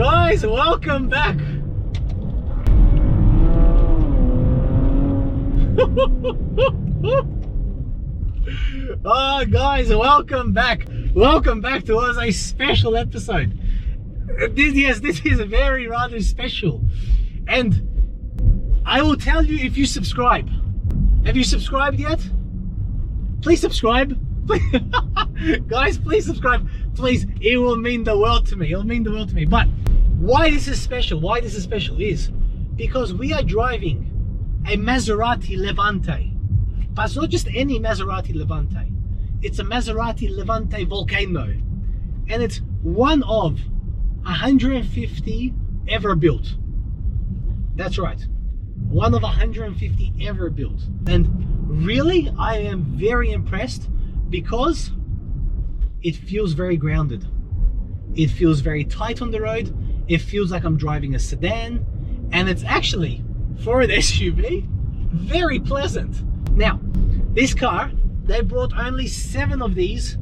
Guys, welcome back. Oh, guys, welcome back. Welcome back to us, a special episode. This is very rather special. And I will tell you, if you subscribe. Have you subscribed yet? Please subscribe. Guys, please subscribe. Please, it will mean the world to me. It will mean the world to me. But why this is special? Why this is special is because we are driving a Maserati Levante. But it's not just any Maserati Levante. It's a Maserati Levante Vulcano. And it's one of 150 ever built. That's right. One of 150 ever built. And really, I am very impressed because it feels very grounded. It feels very tight on the road. It feels like I'm driving a sedan. And it's actually, for an SUV, very pleasant. Now, this car, they brought only 7 of these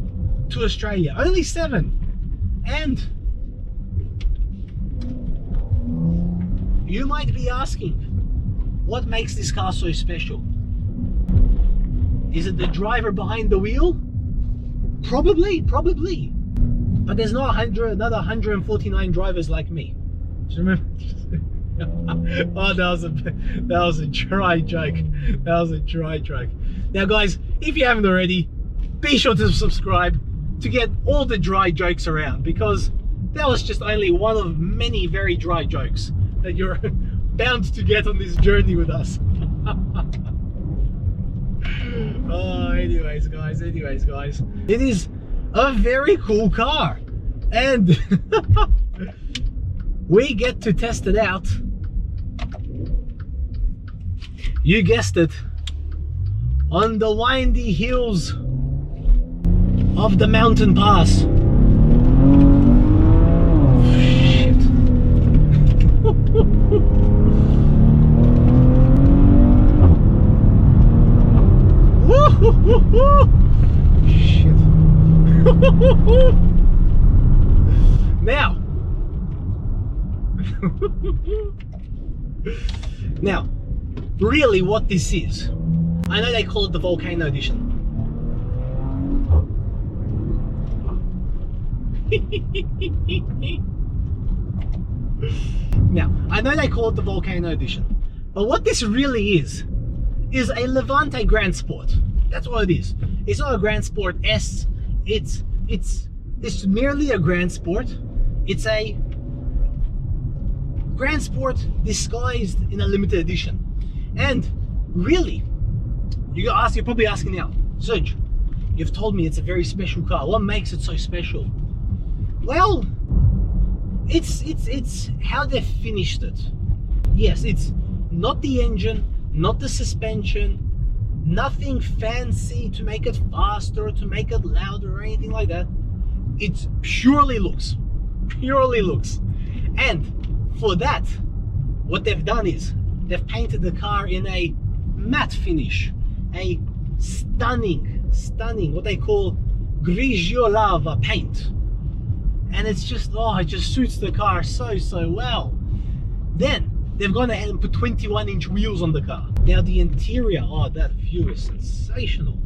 to Australia. Only 7. And you might be asking, what makes this car so special? Is it the driver behind the wheel? Probably. But there's not another 149 drivers like me. Do you remember? Oh, that was a dry joke. That was a dry joke. Now, guys, if you haven't already, be sure to subscribe to get all the dry jokes around, because that was just only one of many very dry jokes that you're bound to get on this journey with us. Oh, anyways guys, it is a very cool car, and we get to test it out. You guessed it, on the windy hills of the mountain pass. Shit. Shit. Now, really what this is, I know they call it the Vulcano edition. Now, I know they call it the Vulcano edition, but what this really is a Levante Grand Sport. That's what it is. It's not a Grand Sport S. It's merely a Grand Sport. It's a Grand Sport disguised in a limited edition. And really, you're probably asking now, Serg, you've told me it's a very special car. What makes it so special? Well, it's how they finished it. Yes, it's not the engine, not the suspension, nothing fancy to make it faster or to make it louder or anything like that. It purely looks. And for that, what they've done is they've painted the car in a matte finish, a stunning, what they call Grigio Lava paint. And it's just, it just suits the car so well. Then they've gone ahead and put 21-inch wheels on the car. Now the interior, that view is sensational.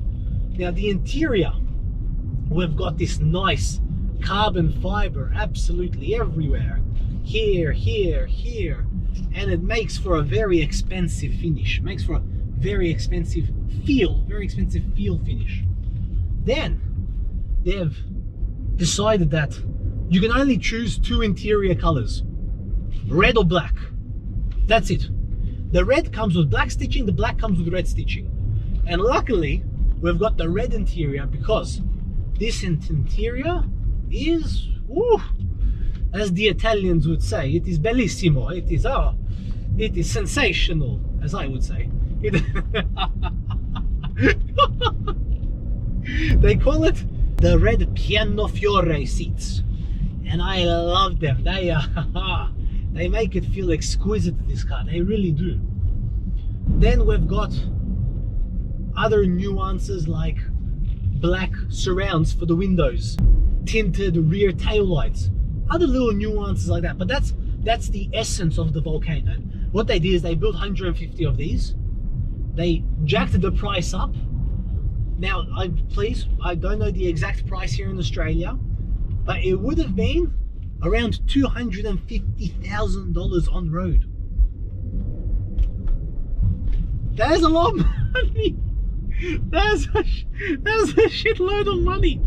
Now the interior, we've got this nice carbon fiber absolutely everywhere. Here, and it makes for a very expensive finish. Makes for a very expensive feel finish. Then they've decided that you can only choose 2 interior colors, red or black. That's it. The red comes with black stitching, the black comes with red stitching. And luckily, we've got the red interior because this interior is, as the Italians would say, it is bellissimo. It is sensational, as I would say. They call it the red Piano Forte seats, and I love them. They make it feel exquisite, this car. They really do. Then we've got other nuances like black surrounds for the windows, tinted rear tail lights, other little nuances like that, but that's the essence of the Vulcano. What they did is they built 150 of these. They jacked the price up. Now, I don't know the exact price here in Australia, but it would have been around $250,000 on road. That is a lot of money. That's a shitload of money.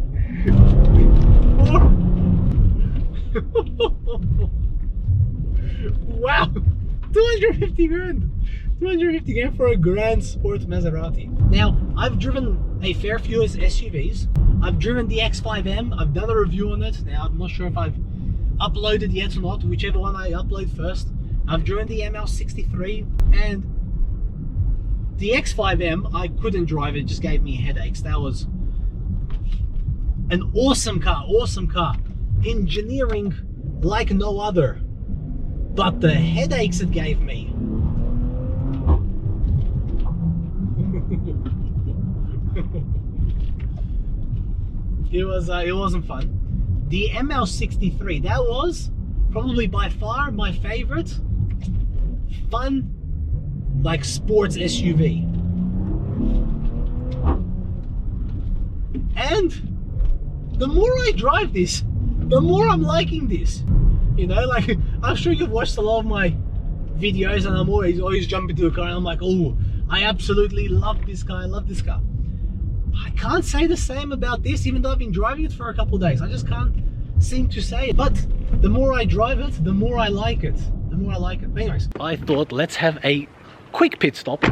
Wow, 250 grand. 250 grand for a Grand Sport Maserati. Now, I've driven a fair few SUVs. I've driven the X5M. I've done a review on it. Now, I'm not sure if I've uploaded yet or not, whichever one I upload first. I've driven the ML63, and the X5M, I couldn't drive it. It just gave me headaches. That was an awesome car, awesome car. Engineering like no other. But the headaches it gave me. It wasn't fun. The ML63, that was probably by far my favorite fun, like, sports SUV. And the more I drive this, the more I'm liking this. You know, like, I'm sure you've watched a lot of my videos, and I'm always jumping to the car and I'm like, oh, I absolutely love this car, I love this car. I can't say the same about this, even though I've been driving it for a couple of days. I just can't seem to say it. But the more I drive it, the more I like it. The more I like it. But anyways, I thought let's have a quick pit stop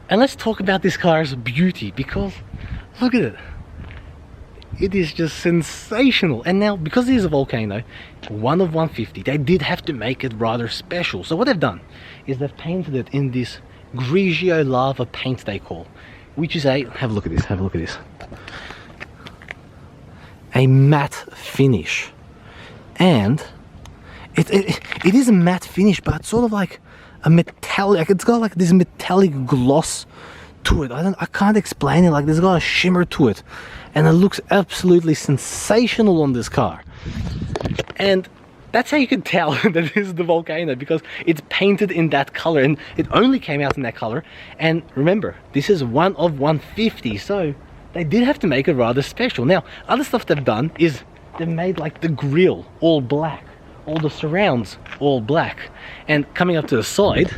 and let's talk about this car's beauty, because look at it. It is just sensational. And now, because it is a Vulcano, one of 150, they did have to make it rather special. So what they've done is they've painted it in this Grigio Lava paint, they call, which is a, have a look at this, have a look at this, a matte finish. And it is a matte finish, but it's sort of like a metallic, it's got like this metallic gloss to it. I can't explain it. Like, there's got a shimmer to it, and it looks absolutely sensational on this car. And that's how you can tell that this is the Vulcano, because it's painted in that color, and it only came out in that color. And remember, this is one of 150, so they did have to make it rather special. Now, other stuff they've done is they've made like the grille all black, all the surrounds all black, and coming up to the side,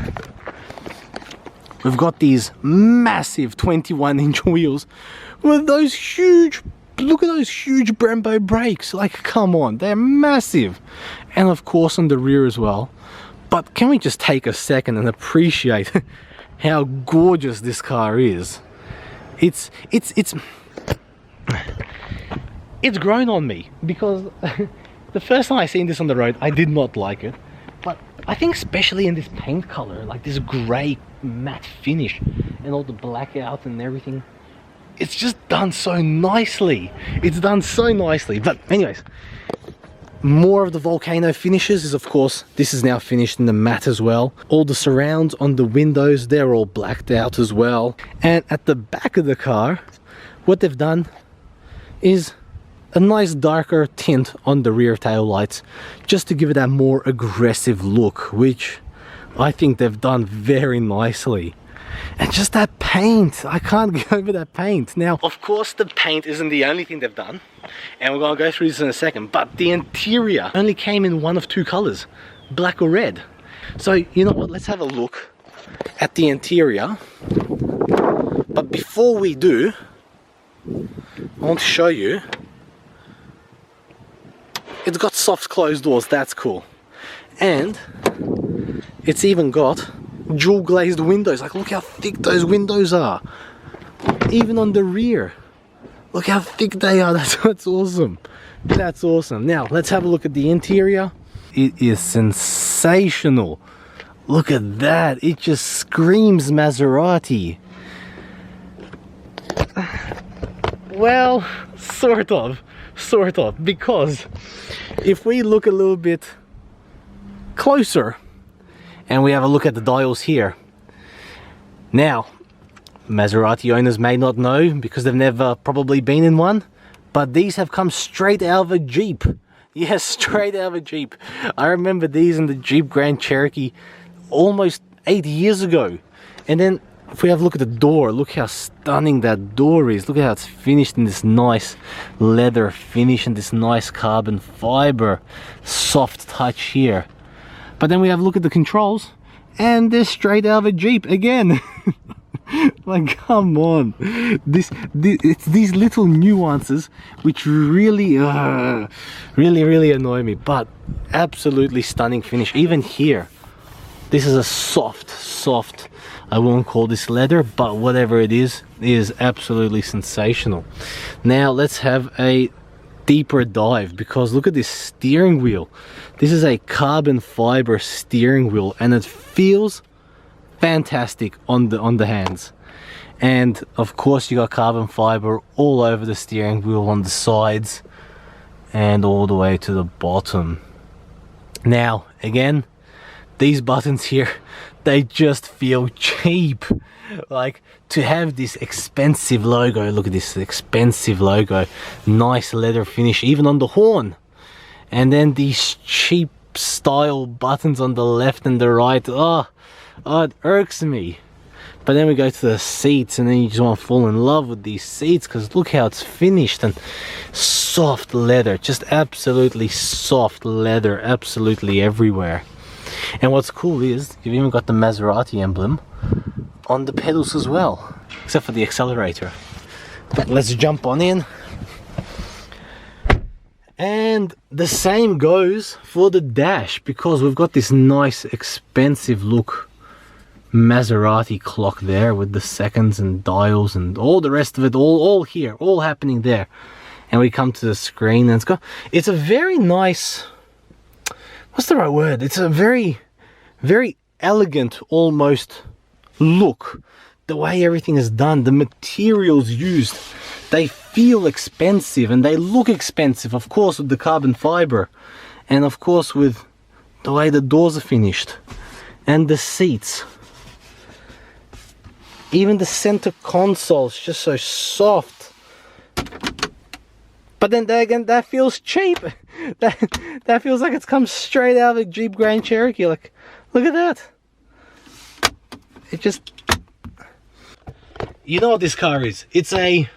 we've got these massive 21-inch wheels with those huge, look at those huge Brembo brakes. Like, come on, they're massive. And of course on the rear as well. But can we just take a second and appreciate how gorgeous this car is? It's grown on me, because the first time I seen this on the road, I did not like it. But I think especially in this paint color, like this grey matte finish and all the blackout and everything, it's just done so nicely. It's done so nicely. But anyways, more of the Vulcano finishes is, of course, this is now finished in the matte as well. All the surrounds on the windows, they're all blacked out as well. And at the back of the car, what they've done is a nice darker tint on the rear tail lights, just to give it that more aggressive look, which I think they've done very nicely. And just that paint, I can't get over that paint. Now, of course, the paint isn't the only thing they've done, and we're gonna go through this in a second, but the interior only came in one of two colors, black or red. So, you know what, let's have a look at the interior. But before we do, I want to show you, it's got soft closed doors, that's cool. And it's even got dual glazed windows. Like, look how thick those windows are. Even on the rear, look how thick they are. That's awesome. That's awesome. Now let's have a look at the interior. It is sensational. Look at that. It just screams Maserati. Well, sort of, because if we look a little bit closer and we have a look at the dials here. Now, Maserati owners may not know because they've never probably been in one, but these have come straight out of a Jeep. Yes, straight out of a Jeep. I remember these in the Jeep Grand Cherokee almost 8 years ago. And then if we have a look at the door, look how stunning that door is. Look at how it's finished in this nice leather finish and this nice carbon fiber soft touch here. But then we have a look at the controls and they're straight out of a Jeep again. Like, come on. It's these little nuances which really annoy me, but absolutely stunning finish. Even here, this is a soft, I won't call this leather, but whatever it is absolutely sensational. Now let's have a deeper dive, because look at this steering wheel. This is a carbon fiber steering wheel and it feels fantastic on the hands. And of course you got carbon fiber all over the steering wheel, on the sides and all the way to the bottom. Now again, these buttons here, they just feel cheap. Like, to have this expensive logo, look at this expensive logo, nice leather finish even on the horn, and then these cheap style buttons on the left and the right. Oh, it irks me. But then we go to the seats and then you just want to fall in love with these seats, because look how it's finished, and soft leather, just absolutely soft leather, absolutely everywhere. And what's cool is you've even got the Maserati emblem on the pedals as well, except for the accelerator. But let's jump on in. And the same goes for the dash, because we've got this nice expensive look Maserati clock there with the seconds and dials and all the rest of it, all here, all happening there. And we come to the screen and it's a very nice, what's the right word? It's a very elegant almost look. The way everything is done, the materials used, they feel expensive and they look expensive, of course, with the carbon fiber, and of course with the way the doors are finished and the seats. Even the center console is just so soft. But then again, that feels cheap. That feels like it's come straight out of a Jeep Grand Cherokee. Like, look at that. It just... You know what this car is? It's a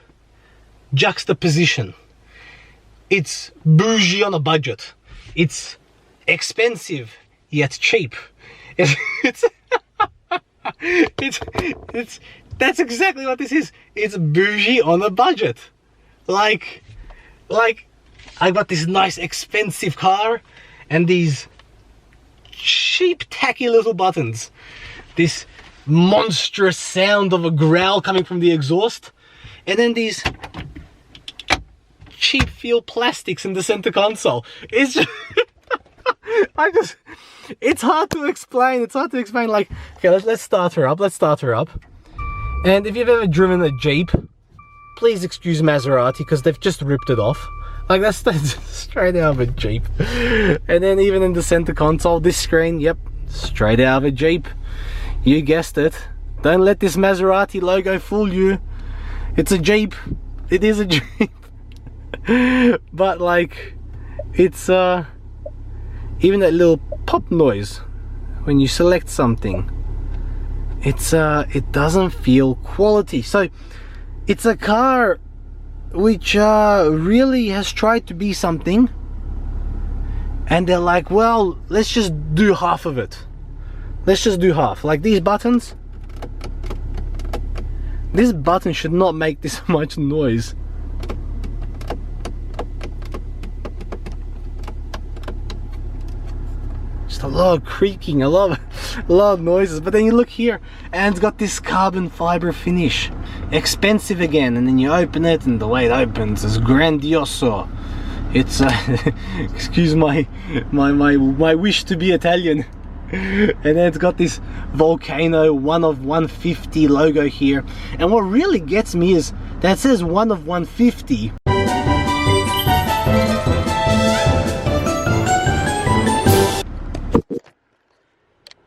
juxtaposition. It's bougie on a budget. It's expensive yet cheap. That's exactly what this is. It's bougie on a budget. Like I got this nice expensive car and these cheap tacky little buttons, this monstrous sound of a growl coming from the exhaust, and then these cheap feel plastics in the center console. It's just it's hard to explain. Like, okay, let's start her up. And if you've ever driven a Jeep, please excuse Maserati, because they've just ripped it off. Like, that's straight out of a Jeep. And then even in the center console, this screen, yep, straight out of a Jeep. You guessed it. Don't let this Maserati logo fool you. It's a Jeep. It is a Jeep. But like, it's even that little pop noise when you select something, it doesn't feel quality. So it's a car which really has tried to be something, and they're like, well, let's just do half of it. Let's just do half. Like these buttons, this button should not make this much noise. Just a lot of creaking, a lot of noises. But then you look here and it's got this carbon fiber finish, expensive again, and then you open it and the way it opens is grandioso. It's excuse my wish to be Italian. And then it's got this Vulcano 1 of 150 logo here, and what really gets me is that it says 1 of 150.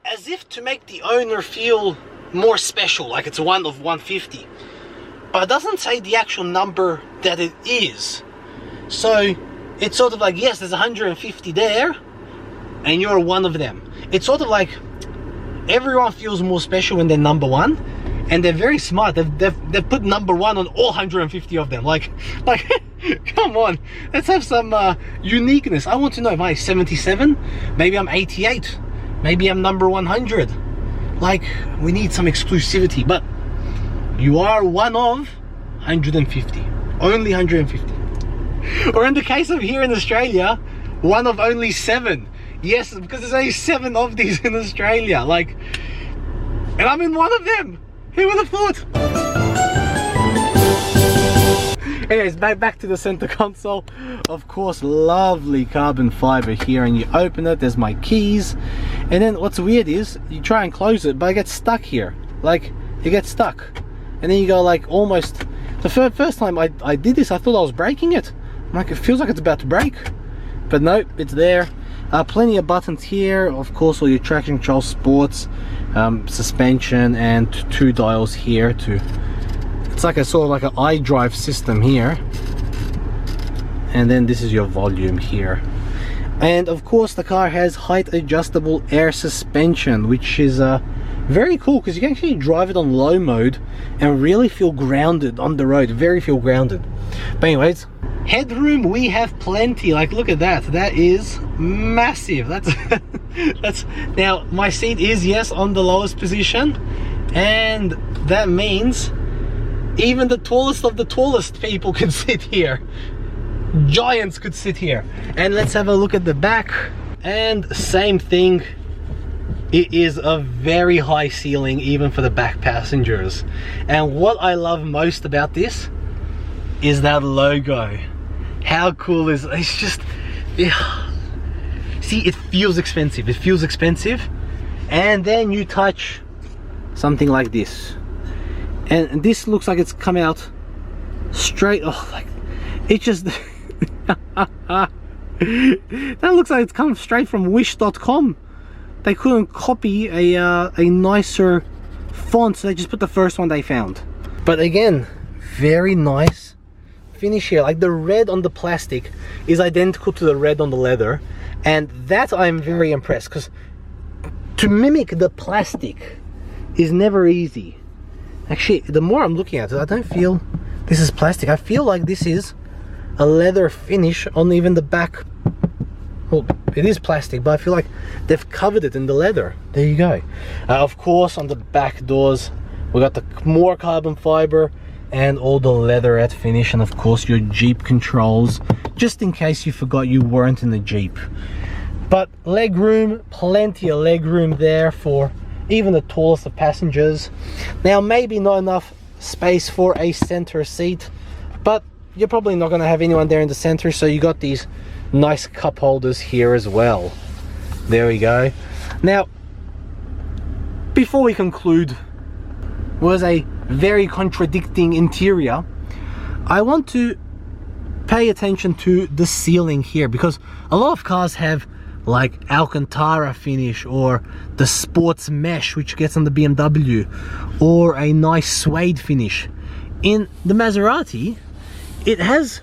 As if to make the owner feel more special, like it's 1 of 150, but it doesn't say the actual number that it is. So it's sort of like, yes, there's 150 there, and you're one of them. It's sort of like everyone feels more special when they're number one, and they're very smart. They've put number one on all 150 of them. Like come on, let's have some uniqueness. I want to know, am I 77? Maybe I'm 88. Maybe I'm number 100. Like, we need some exclusivity, but you are one of 150. Only 150. Or in the case of here in Australia, one of only 7. Yes, because there's only 7 of these in Australia. Like, and I'm in one of them. Who would have thought? Anyways, back to the center console. Of course, lovely carbon fiber here, and you open it, there's my keys. And then what's weird is, you try and close it, but it gets stuck here. Like, it gets stuck. And then you go like almost, the first time I did this, I thought I was breaking it. I'm like, it feels like it's about to break. But nope, it's there. Plenty of buttons here. Of course, all your traction control, sports, suspension, and 2 dials here to, it's like a sort of like an iDrive system here. And then this is your volume here. And of course, the car has height adjustable air suspension, which is very cool, because you can actually drive it on low mode and really feel grounded on the road. Very feel grounded. But anyways, headroom, we have plenty. Like, look at that. That is massive. That's now my seat is, yes, on the lowest position, and that means even the tallest of the tallest people can sit here. Giants could sit here. And let's have a look at the back, and same thing. It is a very high ceiling even for the back passengers. And what I love most about this is that logo. How cool is it? It's just, yeah. See, it feels expensive. It feels expensive. And then you touch something like this, and this looks like it's come out straight. Oh, like it just that looks like it's come straight from wish.com. They couldn't copy a nicer font, so they just put the first one they found. But again, very nice finish here. Like, the red on the plastic is identical to the red on the leather, and that I'm very impressed, because to mimic the plastic is never easy. Actually, the more I'm looking at it, I don't feel this is plastic. I feel like this is a leather finish on even the back. Well, it is plastic, but I feel like they've covered it in the leather. There you go. Of course, on the back doors, we got the more carbon fiber and all the leatherette finish, and of course your Jeep controls, just in case you forgot you weren't in the Jeep. But leg room, plenty of leg room there for even the tallest of passengers. Now, maybe not enough space for a center seat, but you're probably not going to have anyone there in the center, so you got these nice cup holders here as well. There we go. Now, before we conclude, was a very contradicting interior. I want to pay attention to the ceiling here, because a lot of cars have like Alcantara finish, or the sports mesh which gets on the BMW, or a nice suede finish. In the Maserati, it has,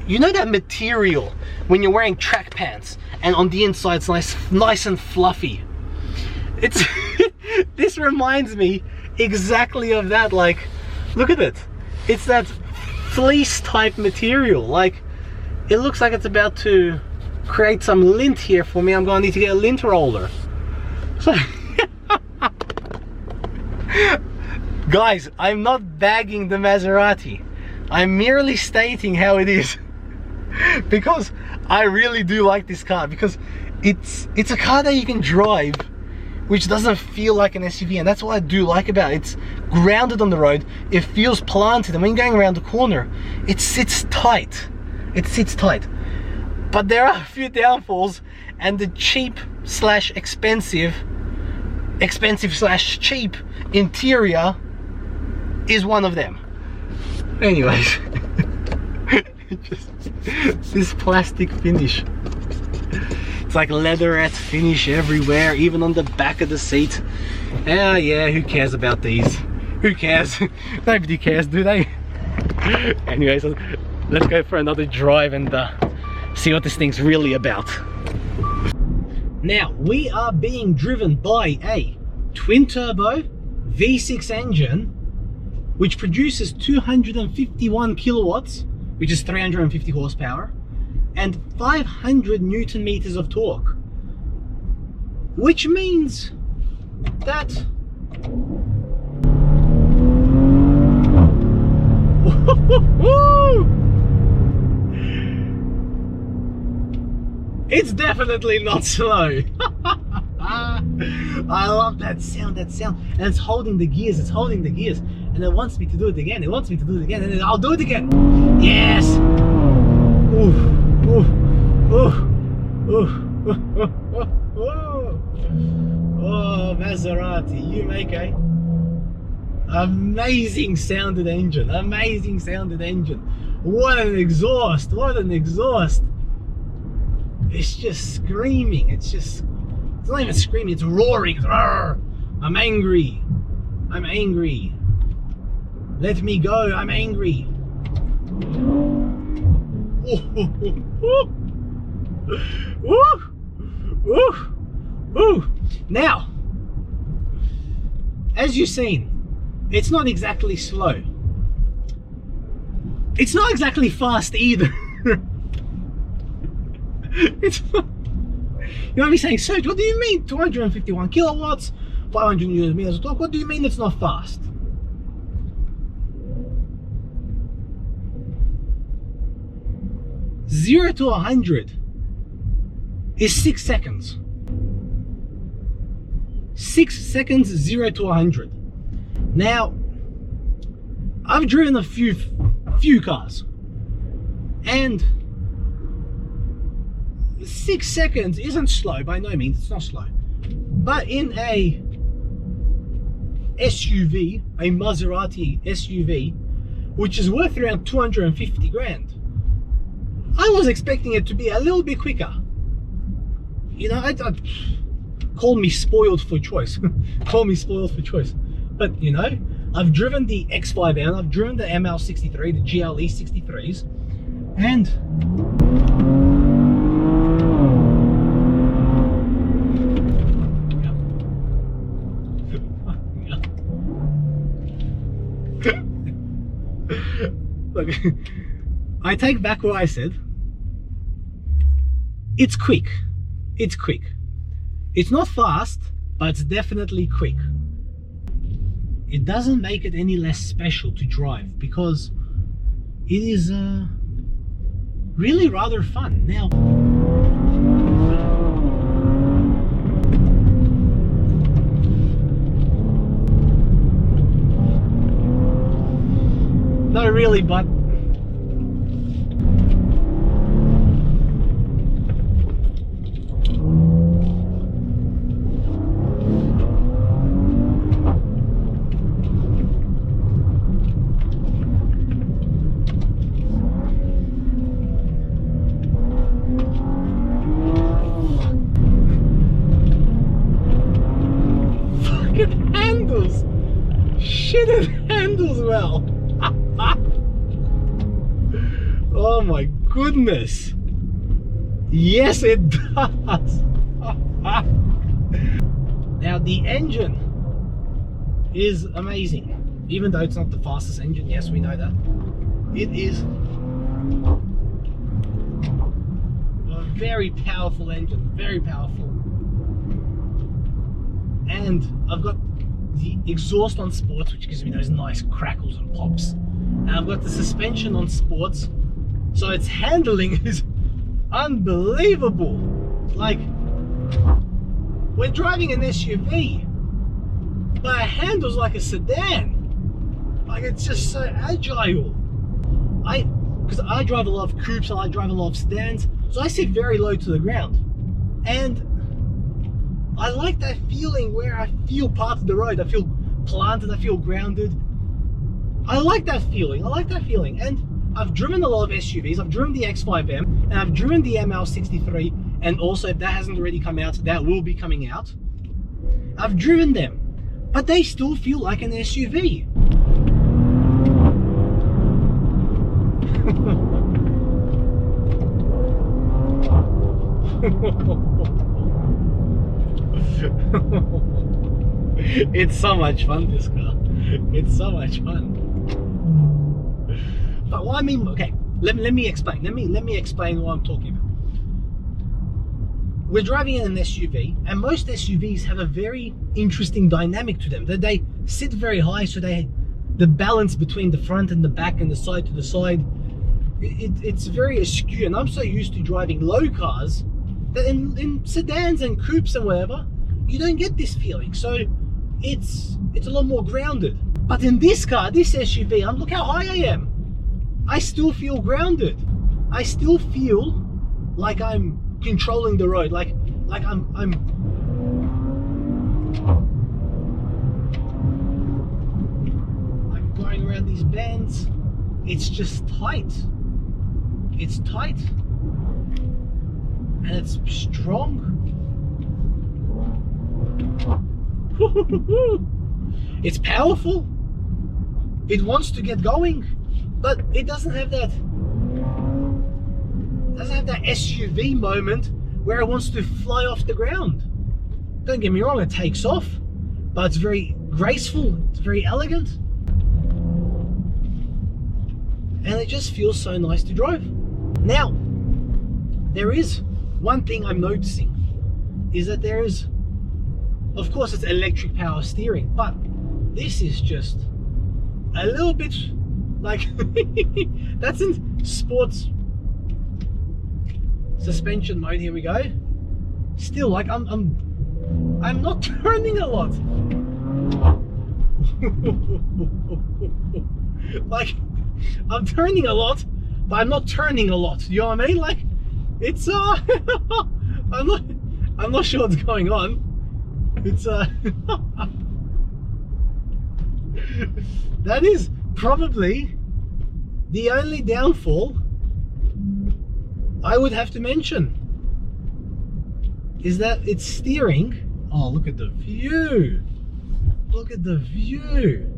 you know, that material when you're wearing track pants and on the inside it's nice and fluffy. It's this reminds me exactly of that. Like, look at it. It's that fleece type material. Like, it looks like it's about to create some lint here for me. I'm going to need to get a lint roller. So guys, I'm not bagging the Maserati. I'm merely stating how it is. Because I really do like this car, because it's a car that you can drive which doesn't feel like an SUV, and that's what I do like about it. It's grounded on the road, it feels planted, and when you're going around the corner, it sits tight. It sits tight. But there are a few downfalls, and the cheap slash expensive slash cheap interior is one of them. Anyways, just this plastic finish. It's like leatherette finish everywhere, even on the back of the seat. Yeah, who cares about these? Who cares? Nobody cares, do they? Anyways, let's go for another drive and see what this thing's really about. Now, we are being driven by a twin-turbo V6 engine, which produces 251 kilowatts, which is 350 horsepower, and 500 Newton meters of torque, which means that it's definitely not slow. I love that sound, and it's holding the gears, and it wants me to do it again, and then I'll do it again. Yes! Ooh, ooh, ooh, ooh. Oh, Maserati, you make a amazing sounded engine, What an exhaust, It's just screaming, it's not even screaming, it's roaring. Roar. I'm angry. Let me go, I'm angry. Now, as you've seen, it's not exactly slow. It's not exactly fast either. It's not, you might be saying, Serg, what do you mean 251 kilowatts, 500 Newton meters of torque? What do you mean it's not fast? Zero to 100 is 6 seconds. 6 seconds, 0 to 100. Now, I've driven a few cars, and 6 seconds isn't slow, by no means, it's not slow. But in a SUV, a Maserati SUV, which is worth around 250 grand, I was expecting it to be a little bit quicker. You know, I'd call me spoiled for choice. But you know, I've driven the X5M, I've driven the ML63, the GLE 63s, and look, I take back what I said. It's quick. It's not fast, but it's definitely quick. It doesn't make it any less special to drive, because it is really rather fun. Now, not really, but it handles well. Oh my goodness, yes it does. Now the engine is amazing, even though it's not the fastest engine. Yes, we know that. It is a very powerful engine, very powerful. And I've got the exhaust on sports, which gives me those nice crackles and pops, and I've got the suspension on sports, so its handling is unbelievable. Like, we're driving an SUV, but it handles like a sedan. Like, it's just so agile. Because I drive a lot of coupes and I drive a lot of sedans, so I sit very low to the ground, and I like that feeling where I feel part of the road. I feel planted, I feel grounded. I like that feeling, And I've driven a lot of SUVs. I've driven the X5M, and I've driven the ML63, and also, if that hasn't already come out, that will be coming out. I've driven them, but they still feel like an SUV. It's so much fun, this car. It's so much fun. But what I mean, okay, let me explain. Let me explain what I'm talking about. We're driving in an SUV, and most SUVs have a very interesting dynamic to them. That they sit very high, so the balance between the front and the back and the side to the side, it's very askew. And I'm so used to driving low cars that in sedans and coupes and whatever, you don't get this feeling. So it's a lot more grounded. But in this car, this SUV, look how high I am. I still feel grounded. I still feel like I'm controlling the road, like I'm going around these bends. It's just tight. It's tight and it's strong. It's powerful. It wants to get going, but it doesn't have that SUV moment where it wants to fly off the ground. Don't get me wrong, it takes off, but it's very graceful, it's very elegant, and it just feels so nice to drive. Now, there is one thing I'm noticing, is that there is, of course it's electric power steering, but this is just a little bit like, that's in sports suspension mode. Here we go. Still, like I'm not turning a lot. Like, I'm turning a lot, but I'm not turning a lot. You know what I mean? Like, it's I'm not sure what's going on. It's that is probably the only downfall I would have to mention, is that it's steering. Oh, look at the view. Look at the view.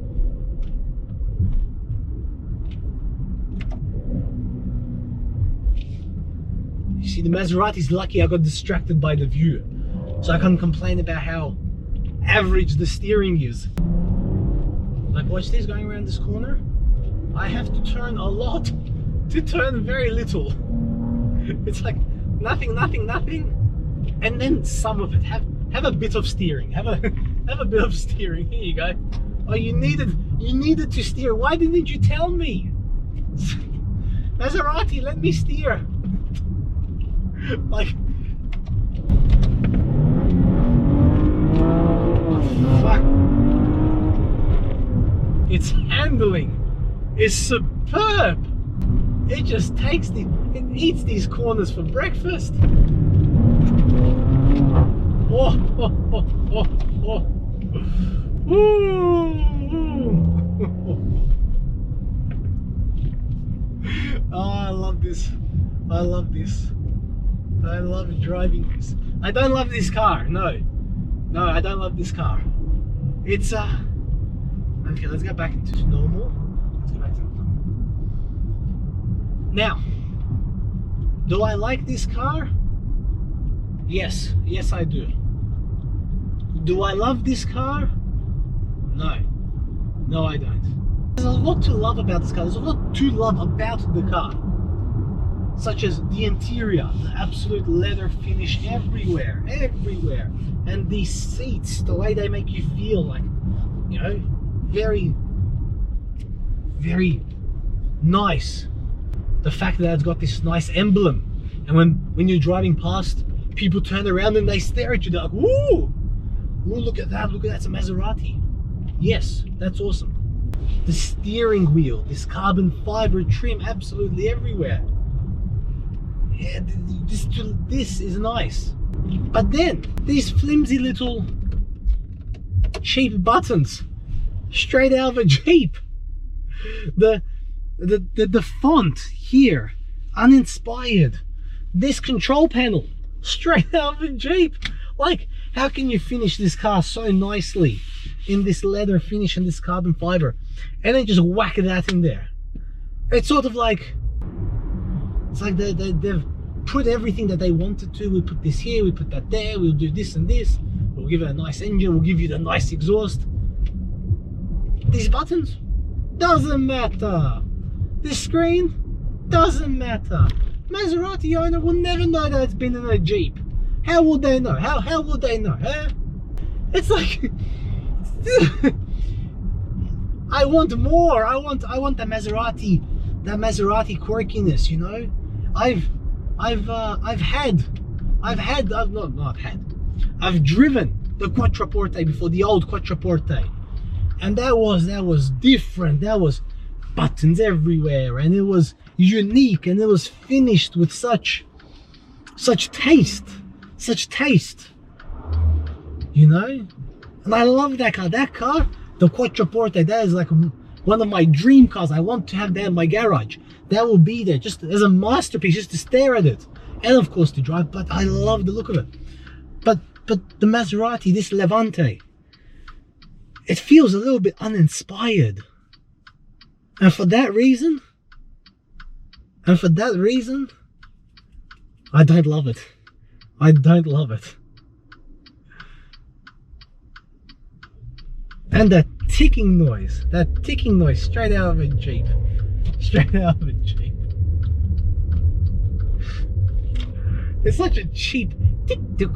You see, the Maserati's lucky I got distracted by the view, so I can't complain about how average the steering is. Like, watch this, going around this corner. I have to turn a lot to turn very little. It's like nothing, and then some of it. Have a bit of steering. Have a bit of steering. Here you go. Oh, you needed to steer. Why didn't you tell me? Maserati, let me steer. Like, fuck. Its handling is superb. It just takes it eats these corners for breakfast. Oh, oh, oh, oh, oh. Ooh. Oh, I love this. I love this. I love driving this. I don't love this car. No, I don't love this car. It's okay, let's go back into normal. Let's go back to normal. Now, do I like this car? Yes I do. Do I love this car? No, I don't. There's a lot to love about this car. There's a lot to love about the car, such as the interior, the absolute leather finish everywhere, and these seats, the way they make you feel, like, you know, very, very nice. The fact that it's got this nice emblem, and when you're driving past, people turn around and they stare at you. They're like, "Ooh, look at that! Look at that! It's a Maserati." Yes, that's awesome. The steering wheel, this carbon fiber trim, absolutely everywhere. Yeah, this is nice. But then these flimsy little cheap buttons, straight out of a Jeep. The font here, uninspired. This control panel, straight out of a Jeep. Like, how can you finish this car so nicely in this leather finish and this carbon fiber, and then just whack that in there? It's sort of like It's like they've put everything that they wanted to. We put this here, we put that there, we'll do this and this. We'll give it a nice engine, we'll give you the nice exhaust. These buttons, doesn't matter. This screen, doesn't matter. Maserati owner will never know that it's been in a Jeep. How would they know? How would they know? Huh? It's like I want more. I want that Maserati quirkiness, you know. I've driven the Quattroporte before, the old Quattroporte, and that was different. That was buttons everywhere, and it was unique, and it was finished with such taste, you know. And I love that car. That car, the Quattroporte, that is like one of my dream cars. I want to have that in my garage. That will be there just as a masterpiece, just to stare at it, and of course to drive. But I love the look of it. But the Maserati, this Levante, it feels a little bit uninspired, and for that reason, I don't love it. I don't love it. And that ticking noise straight out of a Jeep. It's such a cheap tick took.